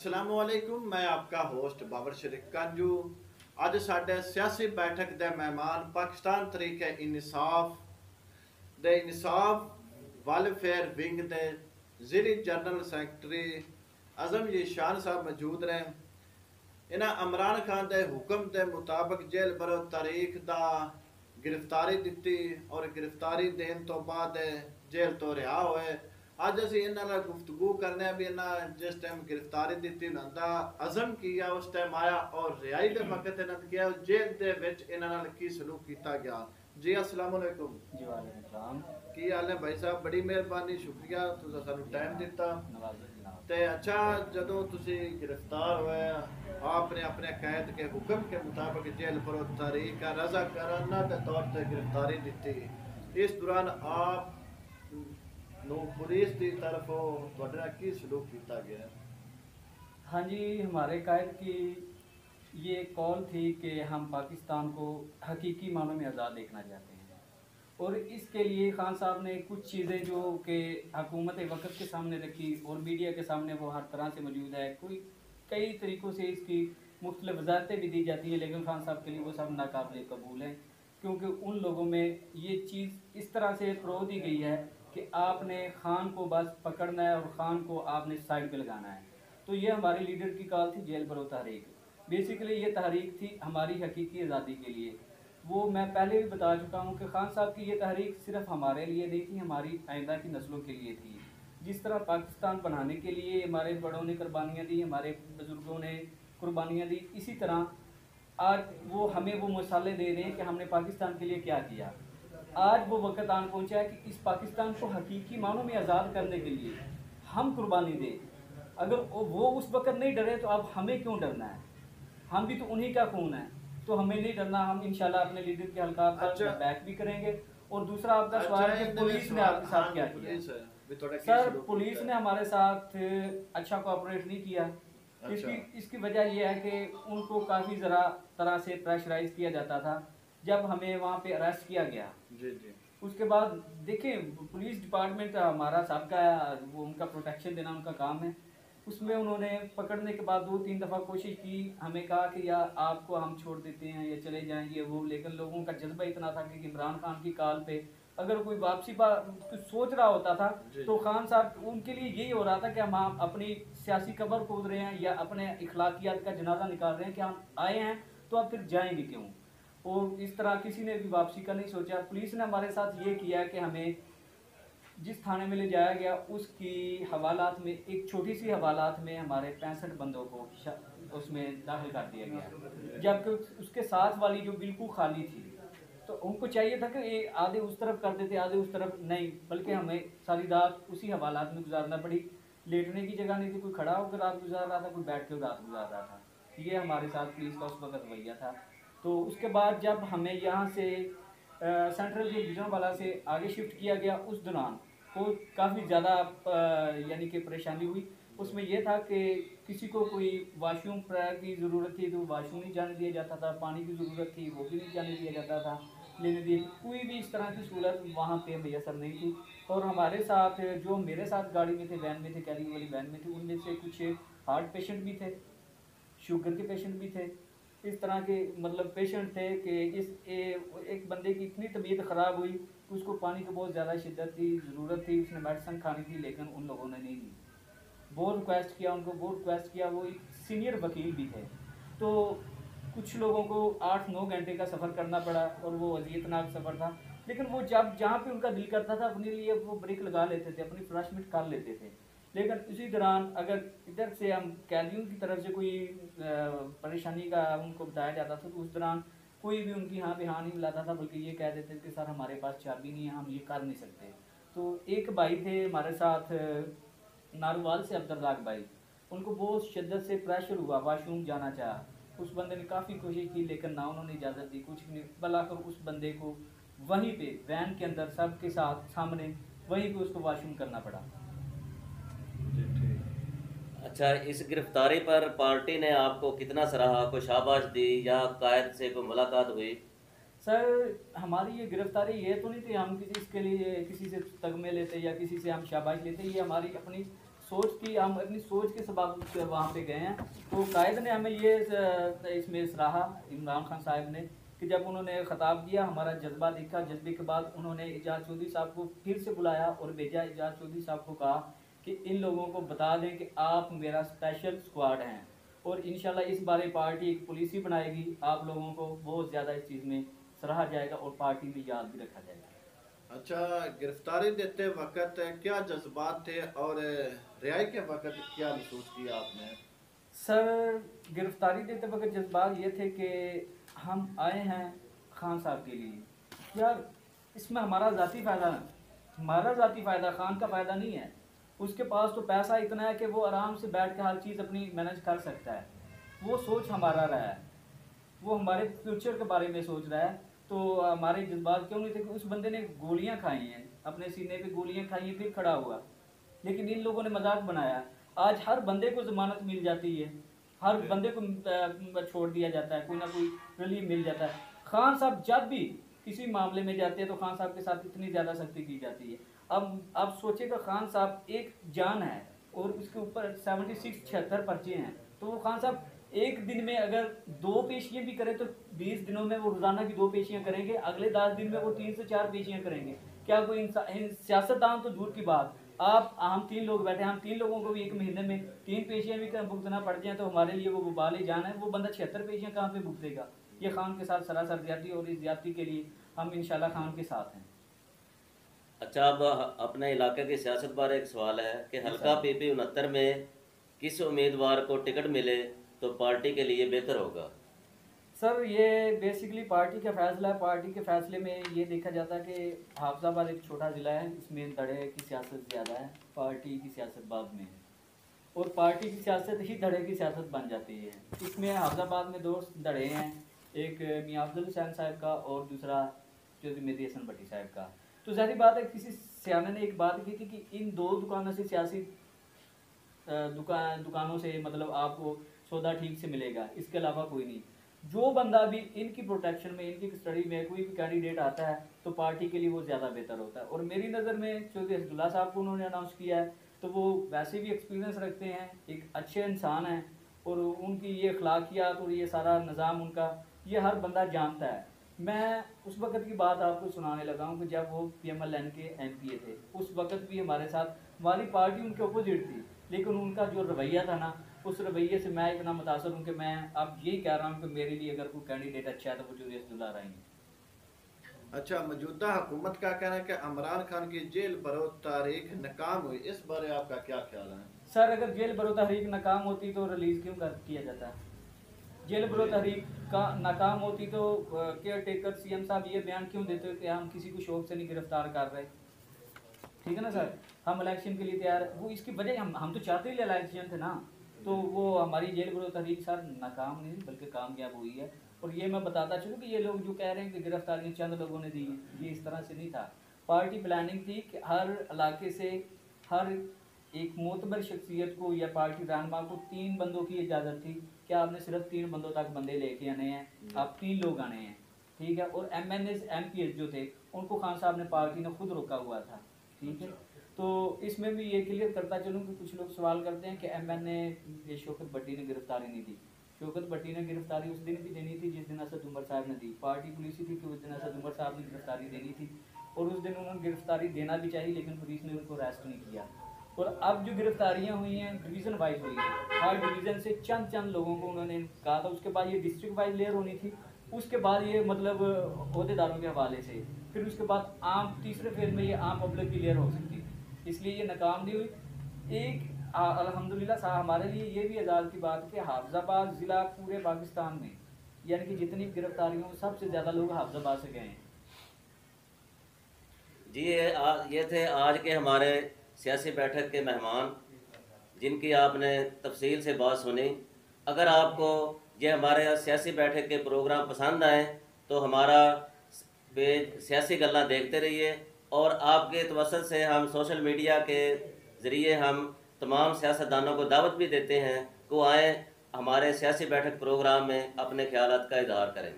अस्सलामुअलैकुम, मैं आपका होस्ट बाबर शरीफ कांजू। ਅੱਜ ਸਾਡੇ ਸਿਆਸੀ ਬੈਠਕ ਦੇ ਮਹਿਮਾਨ ਪਾਕਿਸਤਾਨ ਤਰੀਕੇ ਇਨਸਾਫ ਦੇ ਇਨਸਾਫ ਵੈਲਫੇਅਰ ਵਿੰਗ ਦੇ ਜ਼ਿਲ੍ਹੀ ਜਨਰਲ ਸੈਕਟਰੀ ਅਜ਼ਮ ਯਸ਼ਾਨ ਸਾਹਿਬ ਮੌਜੂਦ ਨੇ। ਇਹਨਾਂ ਇਮਰਾਨ ਖਾਨ ਦੇ ਹੁਕਮ ਦੇ ਮੁਤਾਬਕ ਜੇਲ੍ਹ ਬਰੋ ਤਾਰੀਖ ਦਾ गिरफ्तारी ਦਿੱਤੀ ਔਰ गिरफ्तारी ਦੇਣ ਤੋਂ ਬਾਅਦ ਜੇਲ੍ਹ ਤੋਂ ਰਿਹਾ ਹੋਏ। ਅੱਜ ਅਸੀਂ ਇਹਨਾਂ ਨਾਲ ਗੁਫ਼ਤਗੂ ਕਰਨੇ ਆ ਵੀ ਇਹਨਾਂ ਜਿਸ ਟਾਈਮ गिरफ्तारी ਦਿੱਤੀ ਉਹਨਾਂ ਦਾ ਅਜ਼ਮ ਕੀ ਆ, ਉਸ ਟਾਈਮ ਆਇਆ ਔਰ ਰਿਹਾਈ ਦੇ ਵਕਤ ਇਹਨਾਂ ਨੇ ਕਿਹਾ ਜੇਲ੍ਹ ਦੇ ਵਿੱਚ ਇਹਨਾਂ ਨਾਲ ਕੀ ਸਲੂਕ ਕੀਤਾ ਗਿਆ। जी अस्सलाम वालेकुम। जी वालेकुम सलाम। की हाल है भाई साहब? बड़ी मेहरबानी, शुक्रिया तुसा सानू टाइम दिता। ते अच्छा, जदों तुसी गिरफ्तार होए आपने अपने कैद के हुक्म के मुताबिक जेल पर तारीख का रजा कराना के तौर पर गिरफ्तारी दी। इस दौरान आप नो पुलिस की तरफों तुहाडे नाल की सलूक किया गया? हाँ जी, हमारे कायद की ये कॉल थी कि हम पाकिस्तान को हकीकी मानों में आज़ाद देखना चाहते हैं और इसके लिए खान साहब ने कुछ चीज़ें जो कि हुकूमत वक्त के सामने रखी और मीडिया के सामने वो हर तरह से मौजूद है। कई तरीक़ों से इसकी मुख्तलिफ वजाहतें भी दी जाती हैं, लेकिन खान साहब के लिए वो सब नाकाबिल कबूल हैं, क्योंकि उन लोगों में ये चीज़ इस तरह से फ़रो दी गई है कि आपने ख़ान को बस पकड़ना है और ख़ान को आपने साइड पर लगाना है। तो ये हमारे लीडर की कॉल थी जेल बरो तहरीक। बेसिकली ये तहरीक थी हमारी हकीकी आज़ादी के लिए। वो मैं पहले भी बता चुका हूँ कि खान साहब की ये तहरीक सिर्फ हमारे लिए नहीं थी, हमारी आइंदा की नस्लों के लिए थी। जिस तरह पाकिस्तान बनाने के लिए हमारे बड़ों ने कुर्बानियाँ दी, हमारे बुज़ुर्गों ने कुर्बानियाँ दी, इसी तरह आज वो हमें वो मसाले दे रहे हैं कि हमने पाकिस्तान के लिए क्या किया। आज वो वक्त आन पहुँचा है कि इस पाकिस्तान को हकीकी मानों में आज़ाद करने के लिए हम कुर्बानी दें। अगर वो उस वक्त नहीं डरे तो अब हमें क्यों डरना है? हम भी तो उन्हीं का खून है, तो हमें नहीं डरना। हम इंशाल्लाह अपने लीडर के हल्का पर बैक भी करेंगे। और दूसरा आपका सवाल है कि पुलिस ने आपके साथ क्या किया। सर, पुलिस ने हमारे साथ अच्छा कोऑपरेट नहीं किया। इसकी वजह यह है कि उनको काफ़ी ज़रा तरह से प्रेशराइज किया जाता था। जब हमें वहाँ पे अरेस्ट किया गया जी, उसके बाद देखें पुलिस डिपार्टमेंट हमारा सबका वो उनका प्रोटेक्शन देना उनका काम है। उसमें उन्होंने पकड़ने के बाद 2-3 दफ़ा कोशिश की, हमें कहा कि यार आपको हम छोड़ देते हैं या चले जाएंगे वो, लेकिन लोगों का जज्बा इतना था कि इमरान खान की कॉल पे अगर कोई वापसी कुछ सोच रहा होता था तो खान साहब उनके लिए यही हो रहा था कि हम अपनी सियासी कब्र खोद रहे हैं या अपने इखलाकियात का जनाजा निकाल रहे हैं कि हम आए हैं तो अब फिर जाएंगे क्यों। और इस तरह किसी ने भी वापसी का नहीं सोचा। पुलिस ने हमारे साथ ये किया कि हमें जिस थाने में ले जाया गया उसकी हवालात में एक छोटी सी हवालात में हमारे 65 बंदों को उसमें दाखिल कर दिया गया, जबकि उसके साथ वाली जो बिल्कुल खाली थी। तो उनको चाहिए था कि ये आधे उस तरफ कर देते आधे उस तरफ नहीं, बल्कि हमें सारी रात उसी हवालात में गुजारना पड़ी। लेटने की जगह नहीं थी, कोई खड़ा होकर रात गुजार रहा था, कोई बैठ कर रात गुजार रहा था। ये हमारे साथ पुलिस का उस वक्त रवैया था। तो उसके बाद जब हमें यहाँ से सेंट्रल जेल गुजरांवाला से आगे शिफ्ट किया गया, उस दौरान को काफ़ी ज़्यादा यानी कि परेशानी हुई। उसमें यह था कि किसी को कोई वाशरूम की ज़रूरत थी तो वाशरूम नहीं जाने दिया जाता था, पानी की ज़रूरत थी वो भी नहीं जाने दिया जाता था, लेने दिए कोई भी इस तरह की सहूलत वहाँ पे मैसर नहीं थी। और हमारे साथ जो मेरे साथ गाड़ी में थे, वैन में थे, कैरिंग वाली वैन में थे, उनमें से कुछ हार्ट पेशेंट भी थे, शुगर के पेशेंट भी थे, इस तरह के मतलब पेशेंट थे कि एक बंदे की इतनी तबीयत ख़राब हुई कि उसको पानी की बहुत ज़्यादा शिद्दत थी, ज़रूरत थी, उसने मेडिसिन खानी थी, लेकिन उन लोगों ने नहीं दी। बहुत रिक्वेस्ट किया उनको, बहुत रिक्वेस्ट किया। वो एक सीनियर वकील भी थे, तो कुछ लोगों को 8-9 घंटे का सफ़र करना पड़ा और वो अज़ियतनाक सफ़र था। लेकिन वो जब जहाँ पे उनका दिल करता था अपने लिए वो ब्रेक लगा लेते थे, अपनी फ्लैशमिट कर लेते थे। लेकिन उसी दौरान अगर इधर से हम कैदियों की तरफ से कोई परेशानी का उनको बताया जाता था तो उस दौरान कोई भी उनकी हाँ पे हाँ नहीं मिलाता था, बल्कि ये कह देते थे कि सर हमारे पास चाबी नहीं है, हम ये कर नहीं सकते। तो एक भाई थे हमारे साथ नारोवाल से, अब्दुल्लाह भाई, उनको बहुत शिद्दत से प्रेशर हुआ, वाशरूम जाना चाहा। उस बंदे ने काफ़ी कोशिश की लेकिन ना उन्होंने इजाज़त दी, कुछ नहीं। भलाकर उस बंदे को वहीं पे वैन के अंदर सबके साथ सामने वहीं पे उसको वाशरूम करना पड़ा। अच्छा, इस गिरफ्तारी पर पार्टी ने आपको कितना सराहा, कोई शाबाश दी या कायद से कोई मुलाकात हुई? सर, हमारी ये गिरफ्तारी ये तो नहीं थी हम किसी इसके लिए किसी से तगमे लेते या किसी से हम शाबाश लेते। ये हमारी अपनी सोच थी, हम अपनी सोच के सबब से वहाँ पे गए हैं। तो कायद ने हमें ये इसमें सराहा, इमरान खान साहब ने, कि जब उन्होंने ख़िताब किया, हमारा जज्बा देखा, जज्बे के बाद उन्होंने एजाज चौधरी साहब को फिर से बुलाया और भेजा। एजाज चौधरी साहब को कहा कि इन लोगों को बता दें कि आप मेरा स्पेशल स्क्वाड हैं, और इंशाल्लाह इस बारे पार्टी एक पॉलिसी बनाएगी, आप लोगों को बहुत ज़्यादा इस चीज़ में सराहा जाएगा और पार्टी में याद भी रखा जाएगा। अच्छा, गिरफ्तारी देते वक्त क्या जज्बात थे और रिहाई के वक्त क्या महसूस किया आपने? सर, गिरफ्तारी देते वक्त जज्बात ये थे कि हम आए हैं खान साहब के लिए। यार, इसमें हमारा ज़ाती फ़ायदा, खान का फ़ायदा नहीं है। उसके पास तो पैसा इतना है कि वो आराम से बैठ के हर चीज़ अपनी मैनेज कर सकता है। वो सोच हमारा रहा है, वो हमारे फ्यूचर के बारे में सोच रहा है। तो हमारे जज्बात क्यों नहीं थे कि उस बंदे ने गोलियां खाई हैं, अपने सीने पे गोलियां खाई हैं, फिर खड़ा हुआ। लेकिन इन लोगों ने मजाक बनाया। आज हर बंदे को ज़मानत मिल जाती है, हर बंदे को छोड़ दिया जाता है, कोई ना कोई रिलीफ मिल जाता है। खान साहब जब भी किसी मामले में जाते हैं तो खान साहब के साथ इतनी ज़्यादा सख्ती की जाती है। अब सोचेगा, खान साहब एक जान है और उसके ऊपर 76 पर्चे हैं। तो वो खान साहब एक दिन में अगर 2 पेशियाँ भी करें तो 20 दिनों में वो रोज़ाना की 2 पेशियाँ करेंगे, अगले 10 दिन में वो 3 से 4 पेशियाँ करेंगे। क्या कोई सियासतदान तो दूर की बात, आप हम 3 लोग बैठे हैं, हम 3 लोगों को भी एक महीने में 3 पेशियाँ भी भुगतना पड़ जाए तो हमारे लिए वो वबाल जान है। वो बंदा 76 पेशियाँ कहाँ पे भुगतेगा? ये खान के साथ सरासर ज्यादती, और इस ज्यादती के लिए हम इंशाल्लाह खान के साथ हैं। अच्छा, अब अपने इलाके की सियासत बारे एक सवाल है कि हल्का PP 69 में किस उम्मीदवार को टिकट मिले तो पार्टी के लिए बेहतर होगा? सर, ये बेसिकली पार्टी का फैसला है। पार्टी के फैसले में ये देखा जाता है कि हाफजाबाद एक छोटा ज़िला है, इसमें धड़े की सियासत ज़्यादा है, पार्टी की सियासत बाद में है, और पार्टी की सियासत ही धड़े की सियासत बन जाती है। इसमें हाफजाबाद में 2 धड़े हैं, एक मियां अफजल हुसैन साहब का और दूसरा चौधरी मेहदी हसन भट्टी साहब का। तो ज़ाहिर बात है, किसी सियाने ने एक बात की थी कि इन 2 दुकानों से सियासी दुकानों से मतलब आपको सौदा ठीक से मिलेगा, इसके अलावा कोई नहीं। जो बंदा भी इनकी प्रोटेक्शन में, इनकी कस्टडी में कोई भी कैंडिडेट आता है तो पार्टी के लिए वो ज़्यादा बेहतर होता है। और मेरी नज़र में चौधरी हसदुल्ला साहब को उन्होंने अनाउंस किया है, तो वो वैसे भी एक्सपीरियंस रखते हैं, एक अच्छे इंसान हैं, और उनकी ये अखलाकियात और ये सारा निज़ाम उनका, ये हर बंदा जानता है। मैं उस वक़्त की बात आपको सुनाने लगा हूँ कि जब वो PMLN के MPA थे, उस वक़्त भी हमारे साथ, हमारी पार्टी उनके अपोजिट थी, लेकिन उनका जो रवैया था ना, उस रवैये से मैं इतना मुतासर हूँ कि मैं अब यही कह रहा हूँ कि मेरे लिए अगर कोई कैंडिडेट अच्छा है तो वो चौधरी हसदुल्ला रहेंगे। अच्छा, मौजूदा हुकूमत का कहना है कि इमरान खान की जेल भरो तारीख नाकाम हुई, इस बारे आपका क्या ख्याल है? सर, अगर जेल भरो तहरीक नाकाम होती तो रिलीज़ क्यों कर किया जाता है? जेल भरो तहरीक का नाकाम होती तो केयर टेकर CM साहब ये बयान क्यों देते कि हम किसी को शौक से नहीं गिरफ्तार कर रहे? ठीक है ना सर, हम इलेक्शन के लिए तैयार, वो इसकी वजह हम तो चाहते ही इलेक्शन थे ना। तो वो हमारी जेल भरो तहरीक सर नाकाम नहीं बल्कि कामयाब हुई है। और ये मैं बताता चलूँ कि ये लोग जो कह रहे हैं कि गिरफ्तारियाँ चंद लोगों ने दी हैं, ये इस तरह से नहीं था। पार्टी प्लानिंग थी कि हर इलाके से हर एक मोतबर शख्सियत को या पार्टी रहनुमा को 3 बंदों की इजाज़त थी कि आपने सिर्फ 3 बंदों तक बंदे लेके आने हैं, आप 3 लोग आने हैं, ठीक है। और MNAs MPs जो थे उनको खान साहब ने, पार्टी ने खुद रोका हुआ था, ठीक है। तो इसमें भी ये क्लियर करता चलूँ कि कुछ लोग सवाल करते हैं कि MNA शौकत भट्टी ने गिरफ्तारी नहीं दी। शौकत भट्टी ने गिरफ्तारी उस दिन भी देनी थी जिस दिन असद उमर साहब ने दी। पार्टी पॉलिसी थी कि उस दिन असद उमर साहब ने गिरफ्तारी देनी थी, और उस दिन उन्होंने गिरफ्तारी देना भी चाहिए, लेकिन पुलिस ने उनको अरेस्ट नहीं किया। और अब जो गिरफ्तारियां हुई हैं डिवीज़न वाइज हुई हैं, हर डिवीज़न से चंद लोगों को उन्होंने कहा था। उसके बाद ये डिस्ट्रिक्ट वाइज लेयर होनी थी, उसके बाद ये मतलब अहदेदारों के हवाले से, फिर उसके बाद आम तीसरे फेज में ये आम पब्लिक की लेयर हो सकती थी, इसलिए ये नाकाम नहीं हुई। एक अल्हम्दुलिल्लाह साहब हमारे लिए ये भी एजाज़ की बात कि हाफजाबाद ज़िला पूरे पाकिस्तान में, यानी कि जितनी गिरफ्तारियों में सबसे ज़्यादा लोग हाफजाबाद से गए हैं। जी, ये थे आज के हमारे सियासी बैठक के मेहमान, जिनकी आपने तफसील से बात सुनी। अगर आपको ये हमारे सियासी बैठक के प्रोग्राम पसंद आए तो हमारा पेज सियासी गल्ला देखते रहिए, और आपके तवसत से हम सोशल मीडिया के ज़रिए हम तमाम सियासतदानों को दावत भी देते हैं कि वो आएँ हमारे सियासी बैठक प्रोग्राम में अपने ख्यालात का इजहार करें।